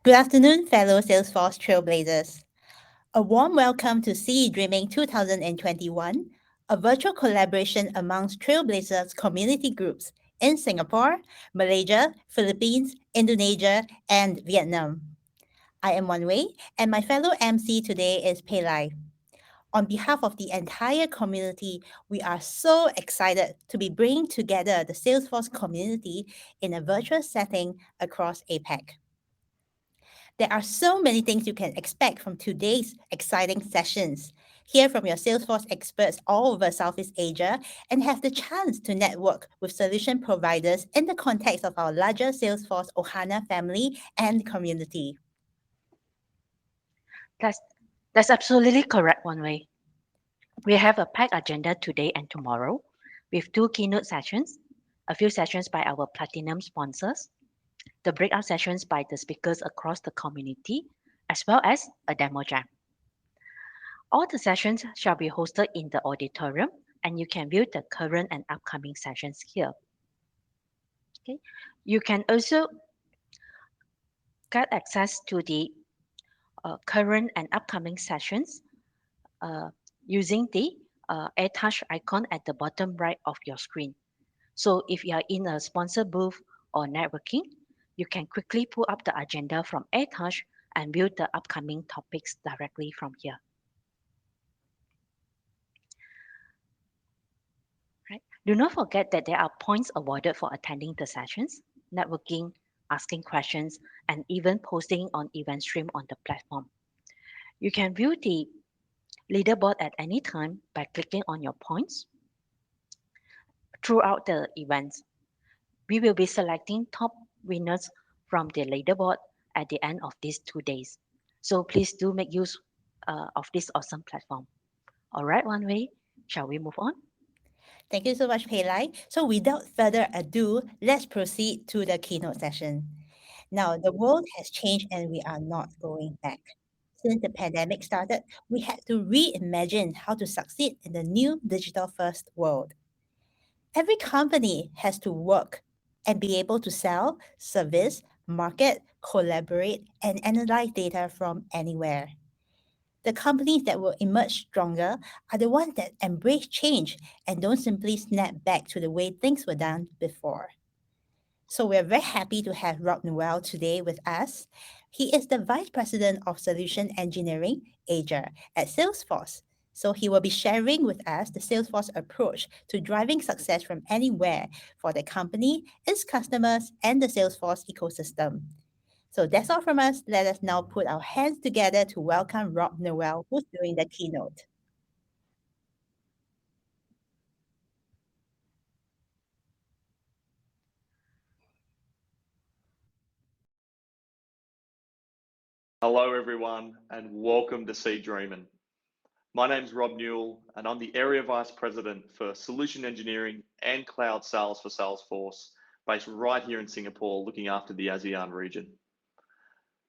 Good afternoon, fellow Salesforce Trailblazers. A warm welcome to SeaDreamin 2021, a virtual collaboration amongst Trailblazers community groups in Singapore, Malaysia, Philippines, Indonesia, and Vietnam. I am Wan Wei, and my fellow MC today is Pei Lai. On behalf of the entire community, we are so excited to be bringing together the Salesforce community in a virtual setting across APAC. There are so many things you can expect from today's exciting sessions. Hear from your Salesforce experts all over Southeast Asia and have the chance to network with solution providers in the context of our larger Salesforce Ohana family and community. That's, that's absolutely correct, One Way. We have a packed agenda today and tomorrow with two keynote sessions, a few sessions by our platinum sponsors, the breakout sessions by the speakers across the community, as well as a demo jam. All the sessions shall be hosted in the auditorium, and you can view the current and upcoming sessions here. Okay. You can also get access to the current and upcoming sessions uh, using the AirTouch icon at the bottom right of your screen. So if you are in a sponsor booth or networking, you can quickly pull up the agenda from AirTouch and view the upcoming topics directly from here. Right? Do not forget that there are points awarded for attending the sessions, networking, asking questions, and even posting on event stream on the platform. You can view the leaderboard at any time by clicking on your points throughout the events. We will be selecting top winners from the leaderboard at the end of these 2 days. So please do make use of this awesome platform. All right, One Way, shall we move on? Thank you so much, Pei Lai. So without further ado, let's proceed to the keynote session. Now, the world has changed and we are not going back. Since the pandemic started, we had to reimagine how to succeed in the new digital first world. Every company has to work and be able to sell, service, market, collaborate, and analyze data from anywhere. The companies that will emerge stronger are the ones that embrace change and don't simply snap back to the way things were done before. So we're very happy to have Rob Newell today with us. He is the Vice President of Solution Engineering, Asia, at Salesforce. So he will be sharing with us the Salesforce approach to driving success from anywhere for the company, its customers, and the Salesforce ecosystem. So that's all from us. Let us now put our hands together to welcome Rob Newell, who's doing the keynote. Hello, everyone, and welcome to SeaDreamin. My name's Rob Newell, and I'm the Area Vice President for Solution Engineering and Cloud Sales for Salesforce, based right here in Singapore, looking after the ASEAN region.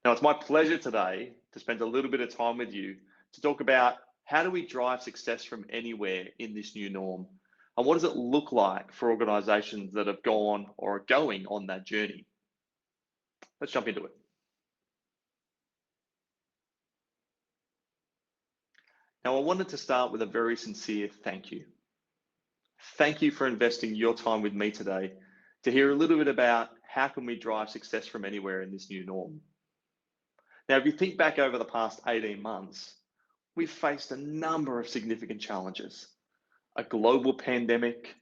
Now, it's my pleasure today to spend a little bit of time with you to talk about how do we drive success from anywhere in this new norm, and what does it look like for organizations that have gone or are going on that journey. Let's jump into it. Now, I wanted to start with a very sincere thank you. Thank you for investing your time with me today to hear a little bit about how can we drive success from anywhere in this new norm. Now, if you think back over the past 18 months, we've faced a number of significant challenges: a global pandemic,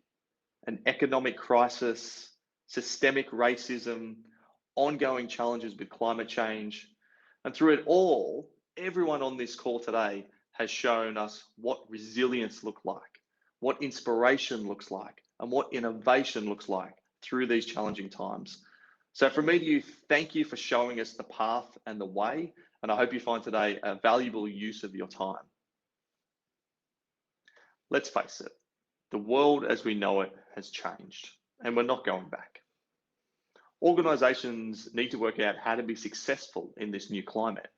an economic crisis, systemic racism, ongoing challenges with climate change. And through it all, everyone on this call today has shown us what resilience looks like, what inspiration looks like, and what innovation looks like through these challenging times. So from me to you, thank you for showing us the path and the way, and I hope you find today a valuable use of your time. Let's face it, the world as we know it has changed, and we're not going back. Organizations need to work out how to be successful in this new climate,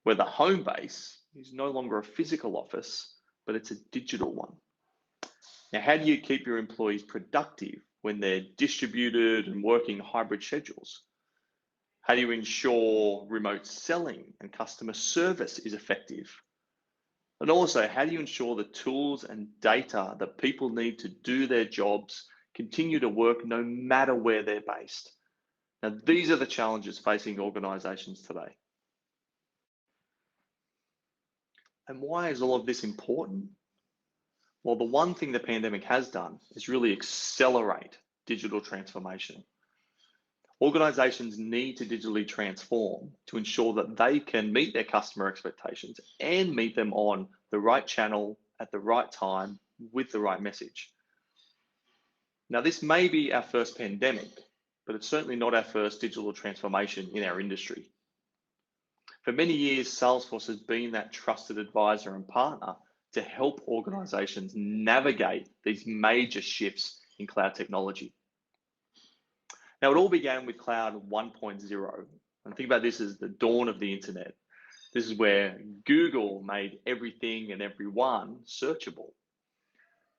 where the home base is no longer a physical office, but it's a digital one. Now, how do you keep your employees productive when they're distributed and working hybrid schedules? How do you ensure remote selling and customer service is effective? And also, how do you ensure the tools and data that people need to do their jobs continue to work no matter where they're based? Now, these are the challenges facing organizations today. And why is all of this important? Well, the one thing the pandemic has done is really accelerate digital transformation. Organizations need to digitally transform to ensure that they can meet their customer expectations and meet them on the right channel at the right time with the right message. Now, this may be our first pandemic, but it's certainly not our first digital transformation in our industry. For many years, Salesforce has been that trusted advisor and partner to help organizations navigate these major shifts in cloud technology. Now, it all began with Cloud 1.0. And think about this as the dawn of the internet. This is where Google made everything and everyone searchable.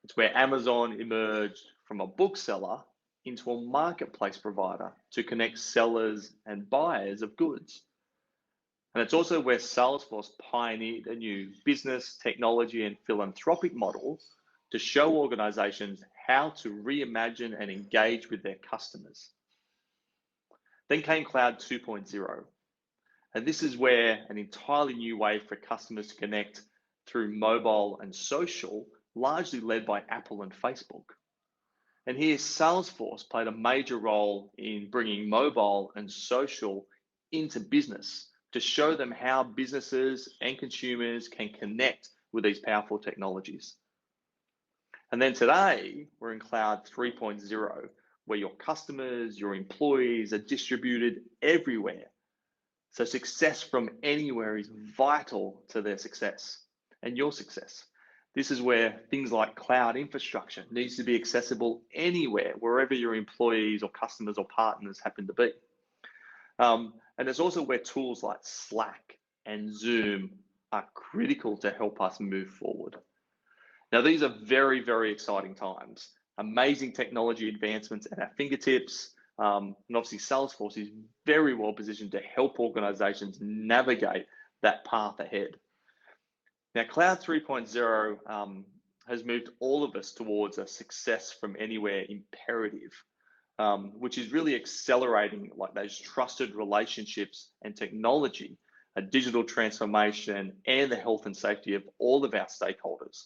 It's where Amazon emerged from a bookseller into a marketplace provider to connect sellers and buyers of goods. And it's also where Salesforce pioneered a new business, technology, and philanthropic model to show organizations how to reimagine and engage with their customers. Then came Cloud 2.0. And this is where an entirely new way for customers to connect through mobile and social, largely led by Apple and Facebook. And here, Salesforce played a major role in bringing mobile and social into business to show them how businesses and consumers can connect with these powerful technologies. And then today, we're in Cloud 3.0, where your customers, your employees are distributed everywhere. So success from anywhere is vital to their success and your success. This is where things like cloud infrastructure needs to be accessible anywhere, wherever your employees or customers or partners happen to be. And it's also where tools like Slack and Zoom are critical to help us move forward. Now, these are very, very exciting times. Amazing technology advancements at our fingertips. And obviously, Salesforce is very well positioned to help organizations navigate that path ahead. Now, Cloud 3.0 has moved all of us towards a success from anywhere imperative. Which is really accelerating like those trusted relationships and technology, a digital transformation, and the health and safety of all of our stakeholders.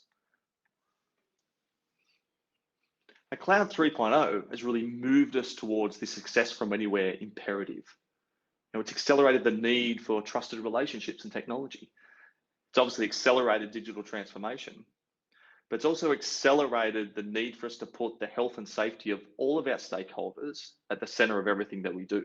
Now, Cloud 3.0 has really moved us towards this success from anywhere imperative. Now, it's accelerated the need for trusted relationships and technology. It's obviously accelerated digital transformation. But it's also accelerated the need for us to put the health and safety of all of our stakeholders at the center of everything that we do.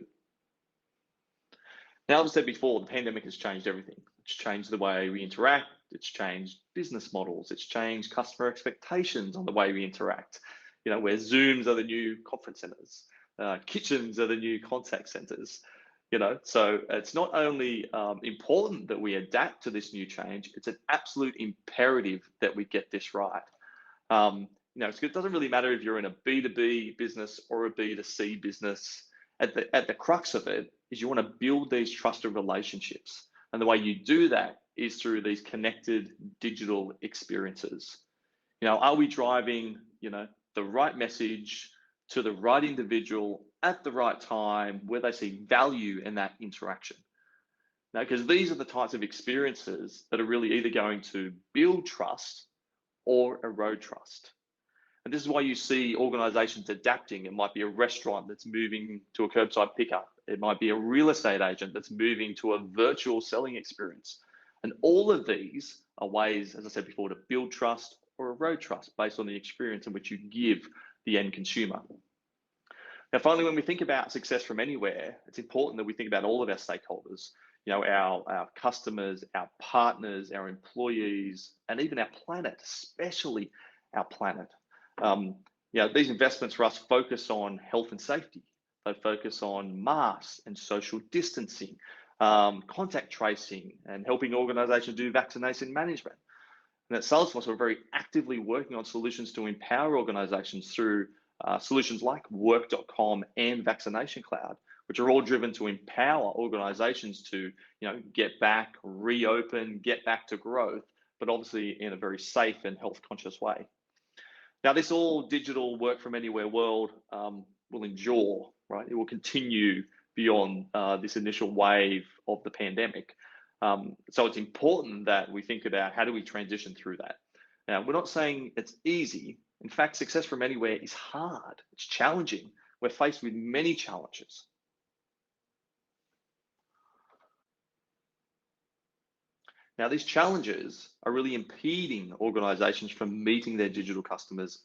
Now, as I said before, the pandemic has changed everything. It's changed the way we interact. It's changed business models. It's changed customer expectations on the way we interact. You know, where Zooms are the new conference centers, kitchens are the new contact centers. You know, so it's not only important that we adapt to this new change, it's an absolute imperative that we get this right. You know, it doesn't really matter if you're in a B2B business or a B2C business. At the crux of it is you want to build these trusted relationships. And the way you do that is through these connected digital experiences. You know, are we driving, you know, the right message to the right individual at the right time where they see value in that interaction? Now, because these are the types of experiences that are really either going to build trust or erode trust. And this is why you see organizations adapting. It might be a restaurant that's moving to a curbside pickup. It might be a real estate agent that's moving to a virtual selling experience. And all of these are ways, as I said before, to build trust or erode trust based on the experience in which you give the end consumer. Now, finally, when we think about success from anywhere, it's important that we think about all of our stakeholders, you know, our customers, our partners, our employees, and even our planet, especially our planet. You know, these investments for us focus on health and safety. They focus on masks and social distancing, contact tracing, and helping organizations do vaccination management. And at Salesforce, we're very actively working on solutions to empower organizations through solutions like Work.com and Vaccination Cloud, which are all driven to empower organizations to, get back, reopen, get back to growth, but obviously in a very safe and health conscious way. Now, this all digital work from anywhere world will endure, right? It will continue beyond this initial wave of the pandemic. So it's important that we think about how do we transition through that. Now, we're not saying it's easy. In fact, success from anywhere is hard. It's challenging. We're faced with many challenges. Now, these challenges are really impeding organizations from meeting their digital customers,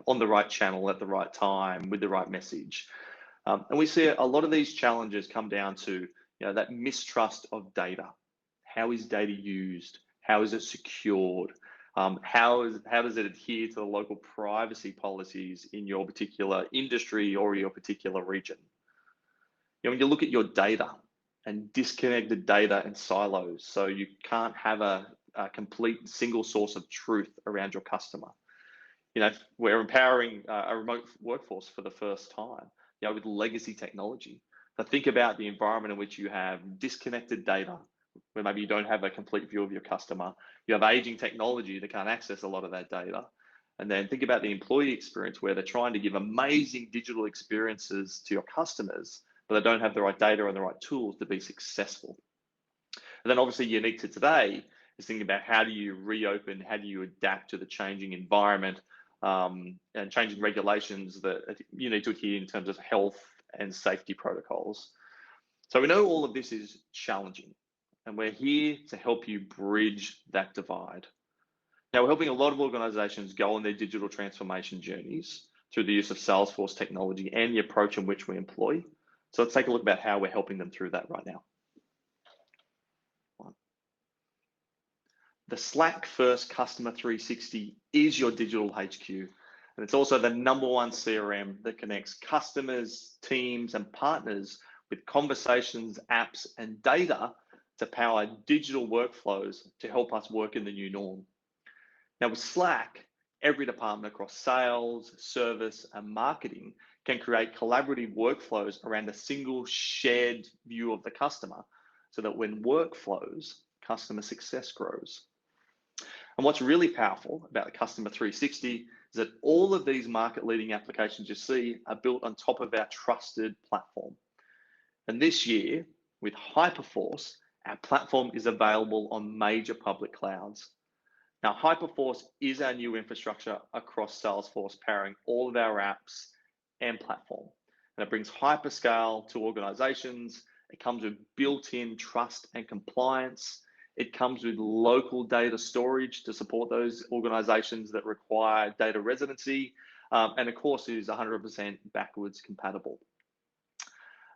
on the right channel at the right time with the right message. And we see a lot of these challenges come down to, that mistrust of data. How is data used? How is it secured? How does it adhere to the local privacy policies in your particular industry or your particular region? When you look at your data and disconnect the data in silos, so you can't have a complete single source of truth around your customer. We're empowering a remote workforce for the first time, with legacy technology. So think about the environment in which you have disconnected data, where maybe you don't have a complete view of your customer. You have aging technology that can't access a lot of that data. And then think about the employee experience, where they're trying to give amazing digital experiences to your customers, but they don't have the right data and the right tools to be successful. And then obviously unique to today is thinking about how do you reopen, how do you adapt to the changing environment and changing regulations that you need to adhere in terms of health and safety protocols. So we know all of this is challenging, and we're here to help you bridge that divide. Now, we're helping a lot of organizations go on their digital transformation journeys through the use of Salesforce technology and the approach in which we employ. So let's take a look about how we're helping them through that right now. The Slack First Customer 360 is your digital HQ, and it's also the #1 CRM that connects customers, teams, and partners with conversations, apps, and data to power digital workflows to help us work in the new norm. Now, with Slack, every department across sales, service, and marketing can create collaborative workflows around a single shared view of the customer, so that when work flows, customer success grows. And what's really powerful about the Customer 360 is that all of these market-leading applications you see are built on top of our trusted platform. And this year, with Hyperforce, our platform is available on major public clouds. Now, Hyperforce is our new infrastructure across Salesforce, powering all of our apps and platform. And it brings hyperscale to organizations. It comes with built-in trust and compliance. It comes with local data storage to support those organizations that require data residency. And of course, it is 100% backwards compatible.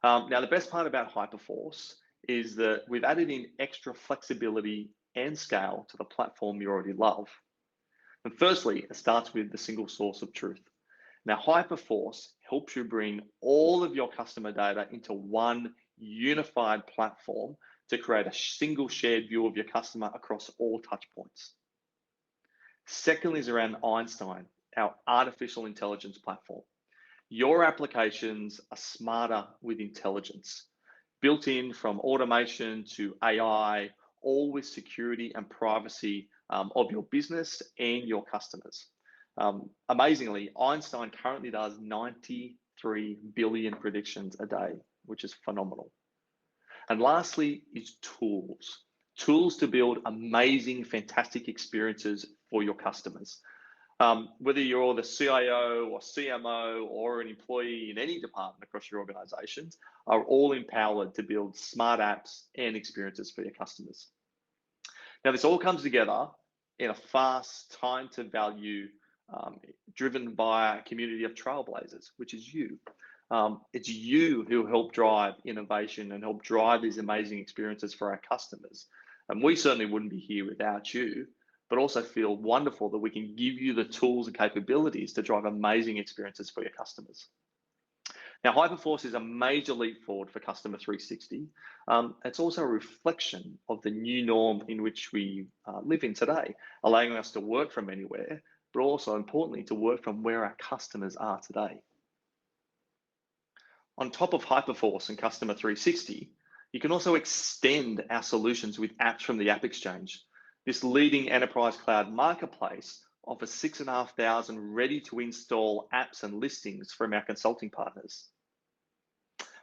Now, the best part about Hyperforce is that we've added in extra flexibility and scale to the platform you already love. And firstly, it starts with the single source of truth. Now, Hyperforce helps you bring all of your customer data into one unified platform to create a single shared view of your customer across all touch points. Secondly is around Einstein, our artificial intelligence platform. Your applications are smarter with intelligence, built in from automation to AI, all with security and privacy of your business and your customers. Amazingly, Einstein currently does 93 billion predictions a day, which is phenomenal. And lastly is tools. Tools to build amazing, fantastic experiences for your customers. Whether you're the CIO or CMO or an employee in any department across your organizations, are all empowered to build smart apps and experiences for your customers. Now, this all comes together in a fast time to value, driven by a community of trailblazers, which is you. It's you who help drive innovation and help drive these amazing experiences for our customers. And we certainly wouldn't be here without you, but also feel wonderful that we can give you the tools and capabilities to drive amazing experiences for your customers. Now, Hyperforce is a major leap forward for Customer 360. It's also a reflection of the new norm in which we live in today, allowing us to work from anywhere, but also importantly, to work from where our customers are today. On top of Hyperforce and Customer 360, you can also extend our solutions with apps from the App Exchange. This leading enterprise cloud marketplace offers 6,500 ready-to-install apps and listings from our consulting partners.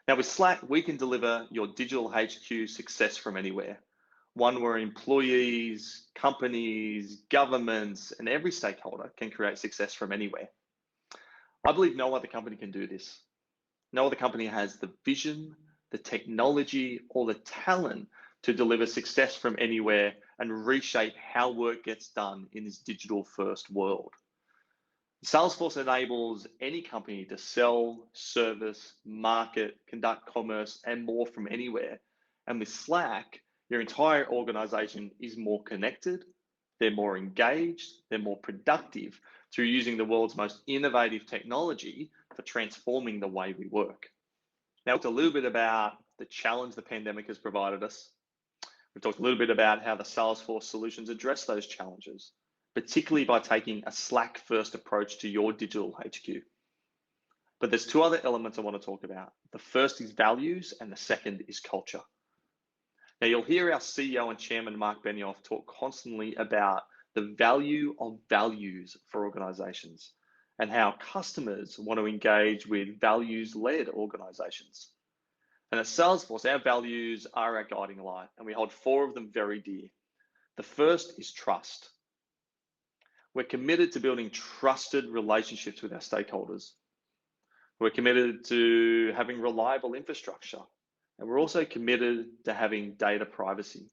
Now with Slack, we can deliver your digital HQ success from anywhere. One where employees, companies, governments, and every stakeholder can create success from anywhere. I believe no other company can do this. No other company has the vision, the technology, or the talent to deliver success from anywhere and reshape how work gets done in this digital first world. Salesforce enables any company to sell, service, market, conduct commerce, and more from anywhere. And with Slack, your entire organization is more connected, they're more engaged, they're more productive through using the world's most innovative technology for transforming the way we work. Now, we talked a little bit about the challenge the pandemic has provided us. We've talked a little bit about how the Salesforce solutions address those challenges, particularly by taking a Slack-first approach to your digital HQ. But there's two other elements I want to talk about. The first is values, and the second is culture. Now, you'll hear our CEO and Chairman, Mark Benioff, talk constantly about the value of values for organizations and how customers want to engage with values-led organizations. And at Salesforce, our values are our guiding light, and we hold 4 of them very dear. The first is trust. We're committed to building trusted relationships with our stakeholders. We're committed to having reliable infrastructure, and we're also committed to having data privacy.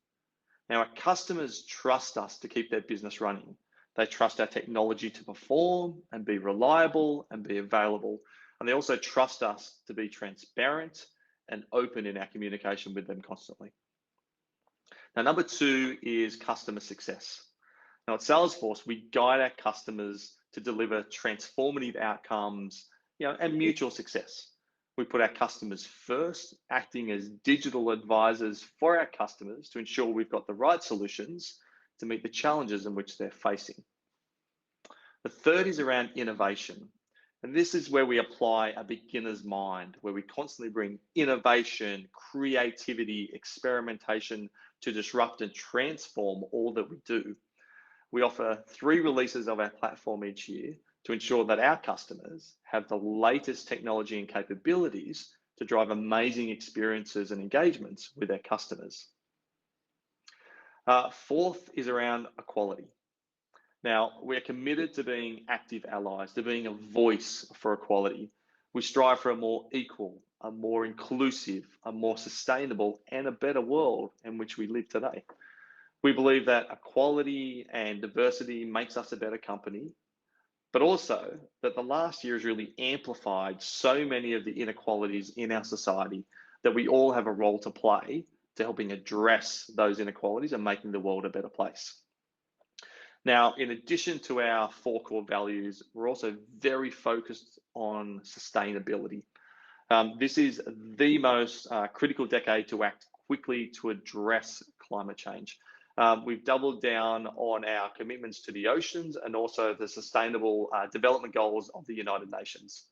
Now, our customers trust us to keep their business running. They trust our technology to perform and be reliable and be available. And they also trust us to be transparent and open in our communication with them constantly. Now, number 2 is customer success. Now, at Salesforce, we guide our customers to deliver transformative outcomes, and mutual success. We put our customers first, acting as digital advisors for our customers to ensure we've got the right solutions to meet the challenges in which they're facing. The third is around innovation. And this is where we apply a beginner's mind, where we constantly bring innovation, creativity, experimentation to disrupt and transform all that we do. We offer 3 releases of our platform each year to ensure that our customers have the latest technology and capabilities to drive amazing experiences and engagements with their customers. Fourth is around equality. Now, we're committed to being active allies, to being a voice for equality. We strive for a more equal, a more inclusive, a more sustainable, and a better world in which we live today. We believe that equality and diversity makes us a better company, but also that the last year has really amplified so many of the inequalities in our society that we all have a role to play to helping address those inequalities and making the world a better place. Now, in addition to our 4 core values, we're also very focused on sustainability. This is the most critical decade to act quickly to address climate change. We've doubled down on our commitments to the oceans and also the sustainable development goals of the United Nations.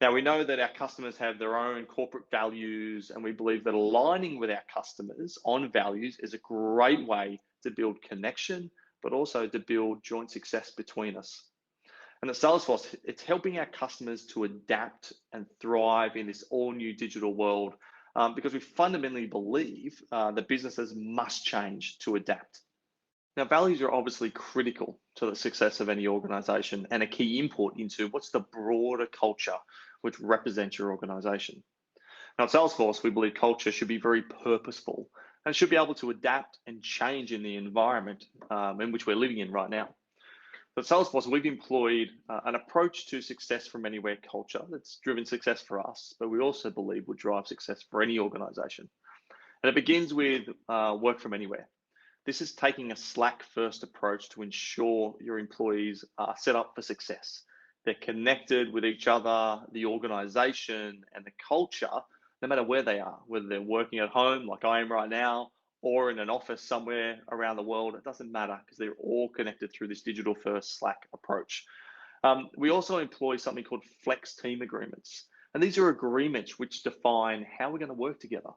Now, we know that our customers have their own corporate values, and we believe that aligning with our customers on values is a great way to build connection, but also to build joint success between us. And at Salesforce, it's helping our customers to adapt and thrive in this all new digital world because we fundamentally believe that businesses must change to adapt. Now, values are obviously critical to the success of any organization and a key input into what's the broader culture which represents your organization. Now, at Salesforce, we believe culture should be very purposeful and should be able to adapt and change in the environment in which we're living in right now. At Salesforce, we've employed an approach to success from anywhere culture that's driven success for us, but we also believe would drive success for any organization. And it begins with work from anywhere. This is taking a Slack-first approach to ensure your employees are set up for success. They're connected with each other, the organization, and the culture, no matter where they are, whether they're working at home like I am right now, or in an office somewhere around the world. It doesn't matter because they're all connected through this digital-first Slack approach. We also employ something called flex team agreements. And these are agreements which define how we're going to work together,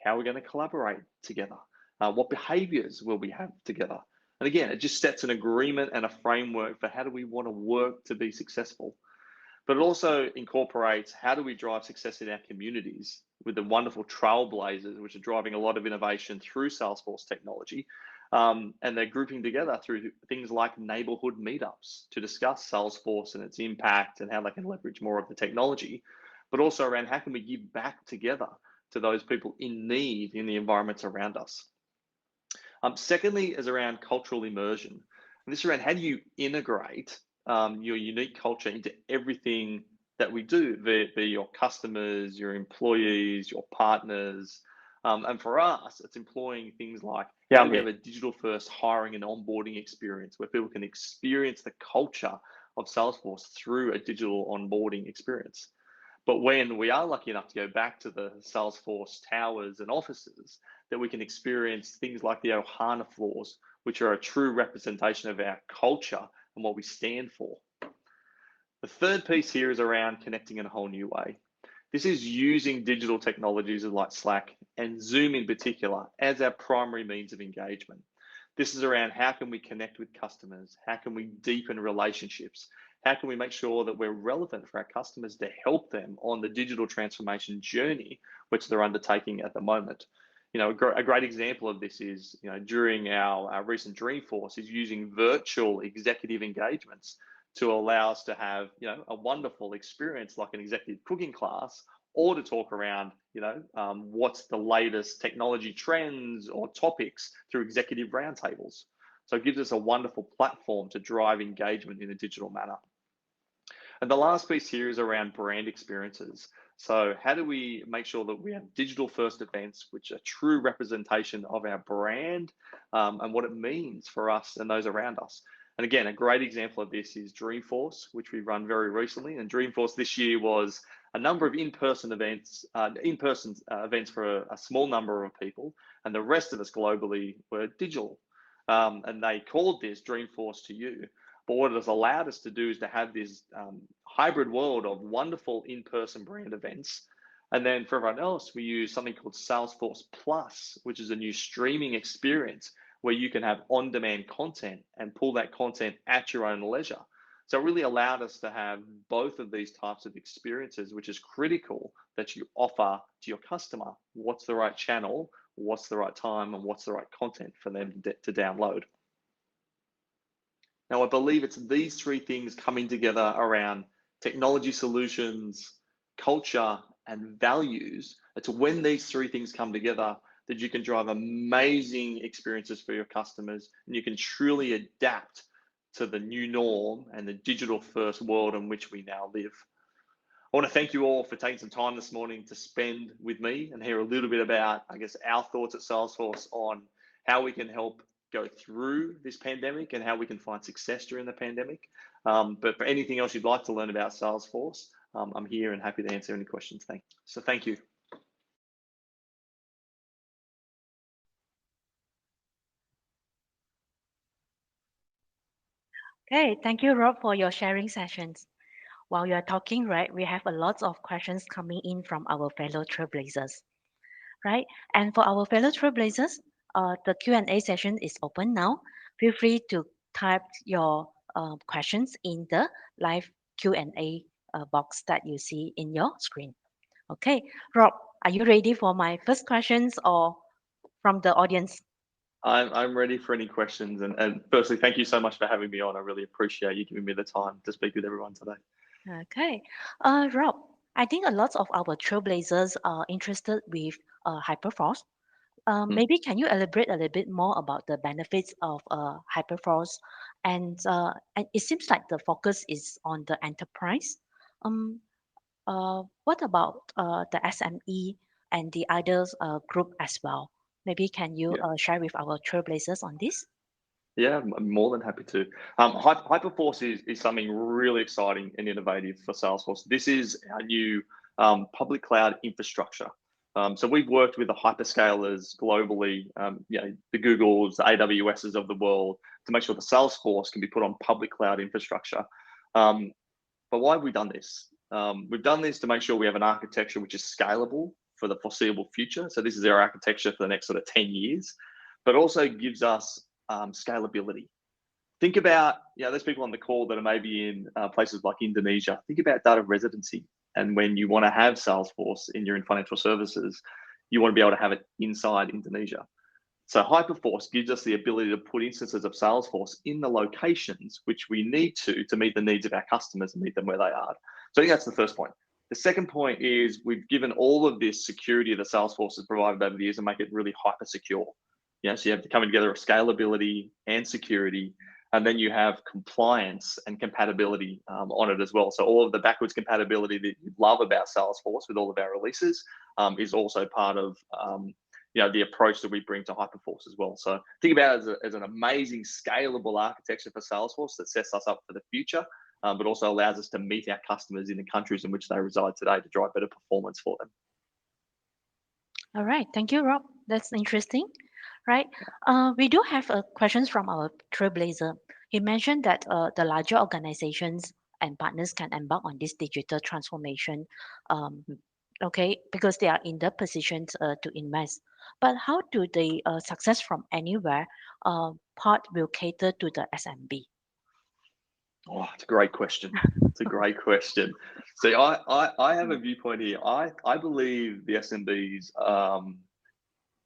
how we're going to collaborate together, what behaviors will we have together. And again, it just sets an agreement and a framework for how do we want to work to be successful. But it also incorporates how do we drive success in our communities with the wonderful trailblazers, which are driving a lot of innovation through Salesforce technology. And they're grouping together through things like neighborhood meetups to discuss Salesforce and its impact and how they can leverage more of the technology, but also around how can we give back together to those people in need in the environments around us. Secondly is around cultural immersion. And this is around how do you integrate your unique culture into everything that we do, be your customers, your employees, your partners. And for us, it's employing things like how we have a digital first hiring and onboarding experience where people can experience the culture of Salesforce through a digital onboarding experience. But when we are lucky enough to go back to the Salesforce towers and offices, that we can experience things like the Ohana floors, which are a true representation of our culture and what we stand for. The third piece here is around connecting in a whole new way. This is using digital technologies like Slack and Zoom in particular as our primary means of engagement. This is around how can we connect with customers? How can we deepen relationships? How can we make sure that we're relevant for our customers to help them on the digital transformation journey which they're undertaking at the moment? A great example of this is, during our recent Dreamforce is using virtual executive engagements to allow us to have, a wonderful experience like an executive cooking class, or to talk around, what's the latest technology trends or topics through executive roundtables. So it gives us a wonderful platform to drive engagement in a digital manner. And the last piece here is around brand experiences. So how do we make sure that we have digital first events, which are true representation of our brand and what it means for us and those around us? And again, a great example of this is Dreamforce, which we run very recently. And Dreamforce this year was a number of in-person events for a small number of people, and the rest of us globally were digital. And they called this Dreamforce to You. But what it has allowed us to do is to have this hybrid world of wonderful in-person brand events. And then for everyone else, we use something called Salesforce Plus, which is a new streaming experience where you can have on-demand content and pull that content at your own leisure. So it really allowed us to have both of these types of experiences, which is critical that you offer to your customer. What's the right channel, what's the right time, and what's the right content for them to download. Now, I believe it's these three things coming together around technology solutions, culture, and values. It's when these three things come together that you can drive amazing experiences for your customers, and you can truly adapt to the new norm and the digital first world in which we now live. I want to thank you all for taking some time this morning to spend with me and hear a little bit about, our thoughts at Salesforce on how we can help go through this pandemic and how we can find success during the pandemic. But for anything else you'd like to learn about Salesforce, I'm here and happy to answer any questions. Thank you. Okay, thank you, Rob, for your sharing sessions. While you are talking, right, we have a lot of questions coming in from our fellow trailblazers, right? And for our fellow trailblazers, the Q&A session is open now. Feel free to type your questions in the live Q&A box that you see in your screen. Okay, Rob, are you ready for my first questions or from the audience? I'm ready for any questions. And firstly, thank you so much for having me on. I really appreciate you giving me the time to speak with everyone today. Okay, Rob, I think a lot of our trailblazers are interested with Hyperforce. Maybe can you elaborate a little bit more about the benefits of Hyperforce? And it seems like the focus is on the enterprise. What about the SME and the others group as well? Maybe can you share with our trailblazers on this? Yeah, I'm more than happy to. Hyperforce is something really exciting and innovative for Salesforce. This is our new public cloud infrastructure. So we've worked with the hyperscalers globally, the Googles, the AWSs of the world, to make sure the Salesforce can be put on public cloud infrastructure. But why have we done this? We've done this to make sure we have an architecture which is scalable for the foreseeable future. So this is our architecture for the next sort of 10 years, but also gives us scalability. Think about, those people on the call that are maybe in places like Indonesia. Think about data residency. And when you want to have Salesforce in financial services, you want to be able to have it inside Indonesia. So Hyperforce gives us the ability to put instances of Salesforce in the locations which we need to meet the needs of our customers and meet them where they are. So I think that's the first point. The second point is we've given all of this security that Salesforce has provided over the years and make it really hyper secure. So you have to come together of scalability and security, and then you have compliance and compatibility on it as well. So all of the backwards compatibility that you love about Salesforce with all of our releases is also part of the approach that we bring to Hyperforce as well. So think about it as an amazing scalable architecture for Salesforce that sets us up for the future, but also allows us to meet our customers in the countries in which they reside today to drive better performance for them. All right, thank you, Rob. That's interesting, right? We do have questions from our trailblazer. He mentioned that the larger organizations and partners can embark on this digital transformation, okay, because they are in the position to invest. But how do the success from anywhere part will cater to the SMB? Oh, it's a great question. It's a great question. So I have a viewpoint here. I believe the SMBs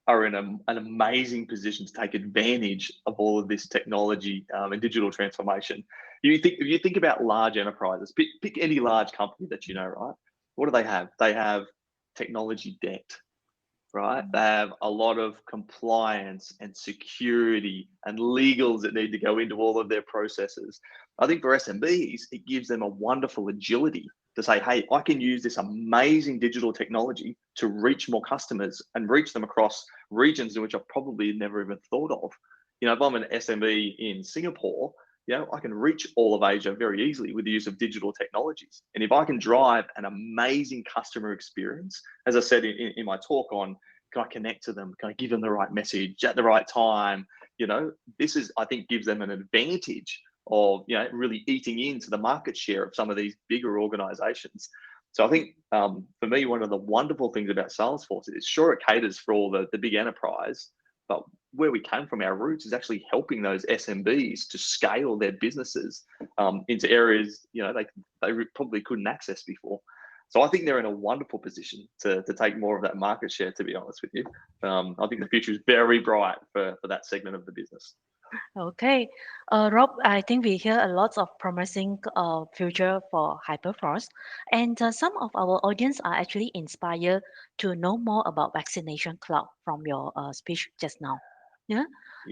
are in an amazing position to take advantage of all of this technology and digital transformation. If you think about large enterprises, pick any large company that you know, right? What do they have? They have technology debt, right? They have a lot of compliance and security and legals that need to go into all of their processes. I think for SMBs, it gives them a wonderful agility to say, hey, I can use this amazing digital technology to reach more customers and reach them across regions in which I've probably never even thought of. If I'm an SMB in Singapore, I can reach all of Asia very easily with the use of digital technologies. And if I can drive an amazing customer experience, as I said in my talk on, can I connect to them? Can I give them the right message at the right time? This is, I think, gives them an advantage of, really eating into the market share of some of these bigger organizations. So I think for me, one of the wonderful things about Salesforce is sure it caters for all the big enterprise, but where we came from, our roots is actually helping those SMBs to scale their businesses into areas they probably couldn't access before. So I think they're in a wonderful position to take more of that market share, to be honest with you. I think the future is very bright for that segment of the business. Okay, Rob, I think we hear a lot of promising future for Hyperforce, and some of our audience are actually inspired to know more about Vaccination Cloud from your speech just now. Yeah.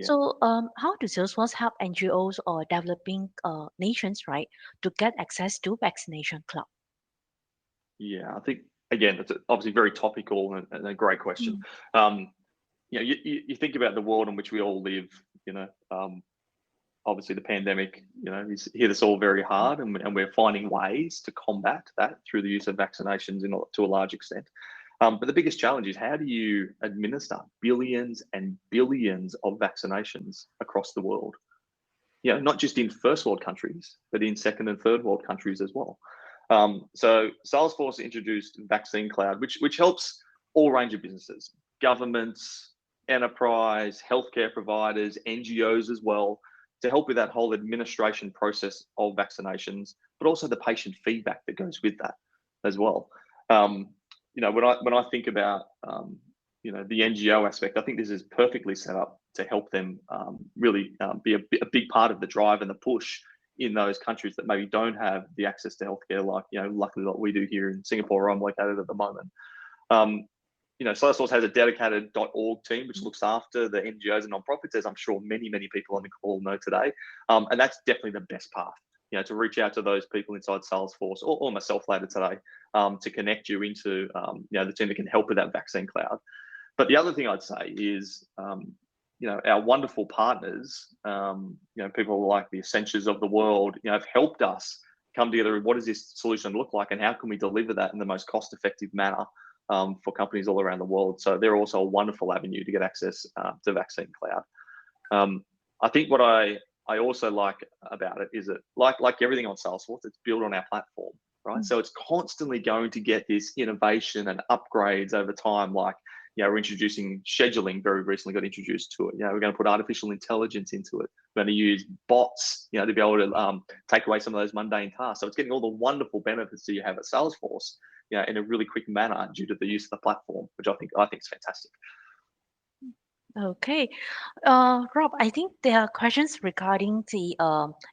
So, how do Salesforce help NGOs or developing nations, right, to get access to Vaccination Cloud? Yeah, I think again, it's obviously very topical and a great question. You think about the world in which we all live. Obviously the pandemic, has hit us all very hard, and we're finding ways to combat that through the use of vaccinations to a large extent. But the biggest challenge is how do you administer billions and billions of vaccinations across the world? Not just in first world countries, but in second and third world countries as well. So Salesforce introduced Vaccine Cloud, which helps all range of businesses, governments, enterprise, healthcare providers, NGOs as well, to help with that whole administration process of vaccinations, but also the patient feedback that goes with that as well. When I think about the NGO aspect, I think this is perfectly set up to help them really be a big part of the drive and the push in those countries that maybe don't have the access to healthcare, like luckily what we do here in Singapore, where I'm located at the moment. Salesforce has a dedicated .org team which looks after the NGOs and nonprofits, as I'm sure many people on the call know today. And that's definitely the best path, to reach out to those people inside Salesforce or myself later today to connect you into the team that can help with that Vaccine Cloud. But the other thing I'd say is, our wonderful partners, people like the Accentures of the world, have helped us come together. What does this solution look like, and how can we deliver that in the most cost-effective manner for companies all around the world? So they're also a wonderful avenue to get access to Vaccine Cloud. I think what I also like about it is that, like everything on Salesforce, it's built on our platform. right? So it's constantly going to get this innovation and upgrades over time. Like, we're introducing scheduling, very recently got introduced to it. We're going to put artificial intelligence into it. We're going to use bots, to be able to take away some of those mundane tasks. So it's getting all the wonderful benefits that you have at Salesforce, in a really quick manner due to the use of the platform, which I think is fantastic. Okay. Rob, I think there are questions regarding the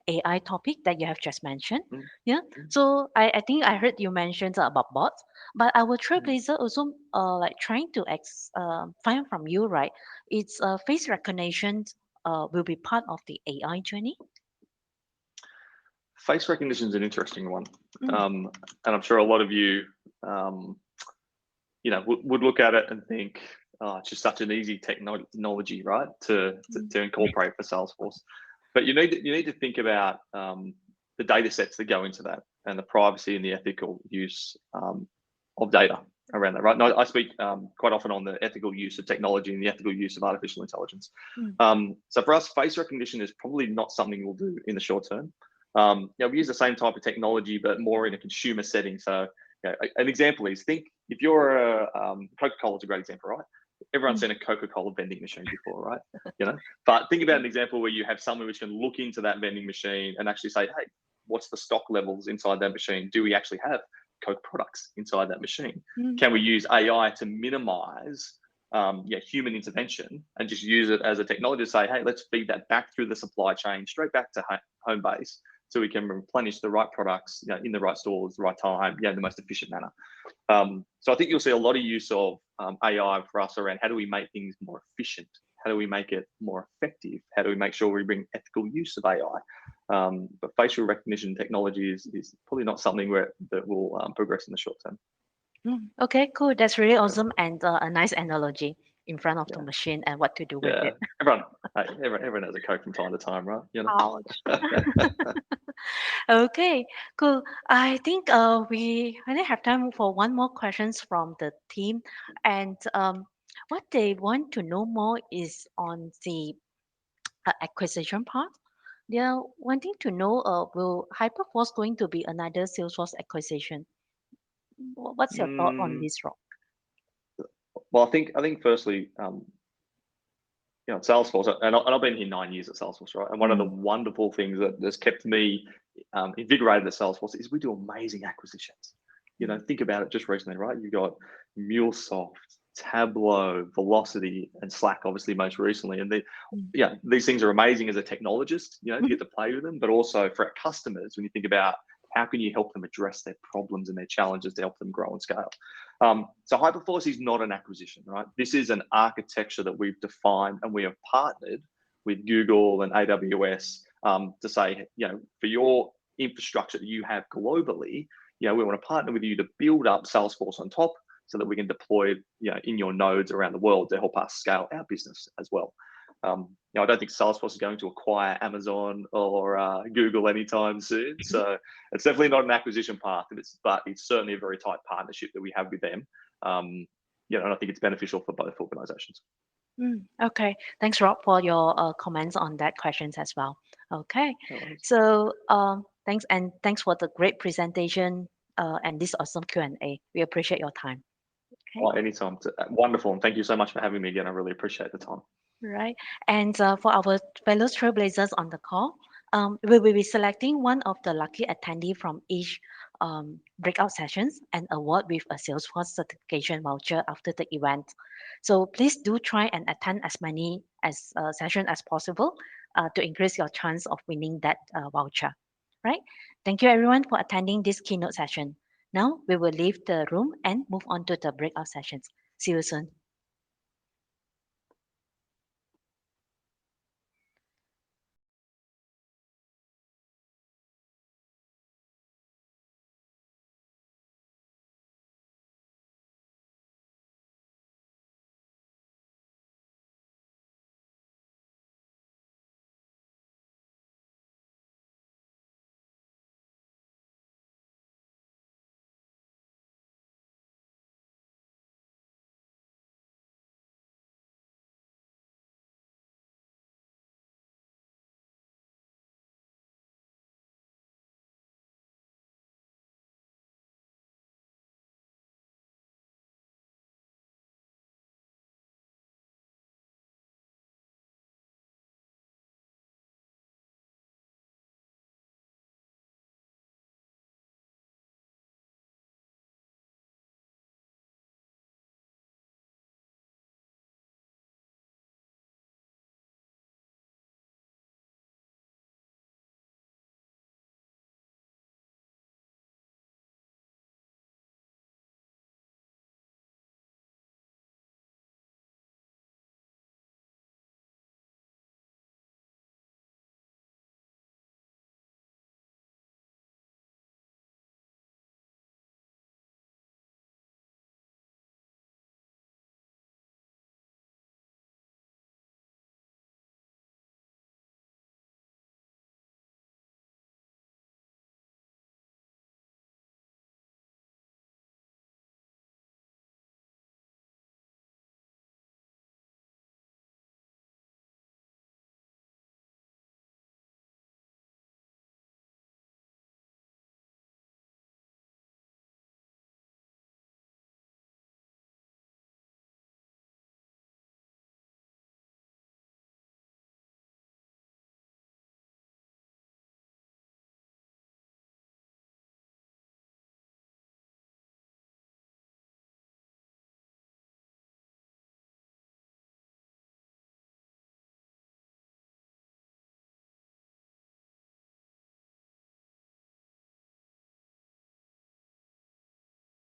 AI topic that you have just mentioned. Mm, Yeah. mm, So I think I heard you mentioned about bots, but our mm. Trailblazer also like trying to find from you, right? It's face recognition will be part of the AI journey. Face recognition is an interesting one, Mm, and I'm sure a lot of you, would look at it and think, oh, it's just such an easy technology, right, to incorporate for Salesforce. But you need to think about the data sets that go into that and the privacy and the ethical use of data around that, right? And I speak quite often on the ethical use of technology and the ethical use of artificial intelligence. So for us, face recognition is probably not something we'll do in the short term. We use the same type of technology, but more in a consumer setting. So an example is, think if you're Coca-Cola is a great example, right? Everyone's seen a Coca-Cola vending machine before, right? But think about an example where you have someone which can look into that vending machine and actually say, hey, what's the stock levels inside that machine? Do we actually have Coke products inside that machine? Can we use AI to minimize human intervention and just use it as a technology to say, hey, let's feed that back through the supply chain, straight back to home base, so we can replenish the right products in the right stores, the right time, in the most efficient manner. So I think you'll see a lot of use of AI for us around how do we make things more efficient? How do we make it more effective? How do we make sure we bring ethical use of AI? But facial recognition technology is probably not something that will progress in the short term. Okay, cool. That's really awesome and a nice analogy in front of the Yeah, machine and what to do with yeah. it. Everyone has a Coke from time to time, right? Ouch. Okay, cool. I think we only have time for one more questions from the team, and what they want to know more is on the acquisition part. They are wanting to know, will Hyperforce going to be another Salesforce acquisition? What's your thought on Mm, this, Rob? well, I think firstly, Salesforce, and I've been here 9 years at Salesforce, right? And one of the Mm, wonderful things that has kept me invigorated at Salesforce is we do amazing acquisitions. mm, Think about it just recently, right? You've got MuleSoft, Tableau, Velocity, and Slack, obviously most recently. And mm, these things are amazing as a technologist, to mhm, get to play with them, but also for our customers, when you think about how can you help them address their problems and their challenges to help them grow and scale. So Hyperforce is not an acquisition, right? This is an architecture that we've defined, and we have partnered with Google and AWS to say, for your infrastructure that you have globally, we want to partner with you to build up Salesforce on top so that we can deploy in your nodes around the world to help us scale our business as well. I don't think Salesforce is going to acquire Amazon or Google anytime soon. So it's definitely not an acquisition path, but it's certainly a very tight partnership that we have with them. And I think it's beneficial for both organizations. Okay, thanks, Rob, for your comments on that questions as well. Okay, No worries. so thanks and thanks for the great presentation and this awesome Q&A. We appreciate your time. Okay. Anytime. Wonderful. And thank you so much for having me again. I really appreciate the time. Right. And for our fellow trailblazers on the call, we will be selecting one of the lucky attendee from each breakout sessions and award with a Salesforce certification voucher after the event. So please do try and attend as many as session as possible to increase your chance of winning that voucher. Right. Thank you everyone for attending this keynote session. Now we will leave the room and move on to the breakout sessions. See you soon.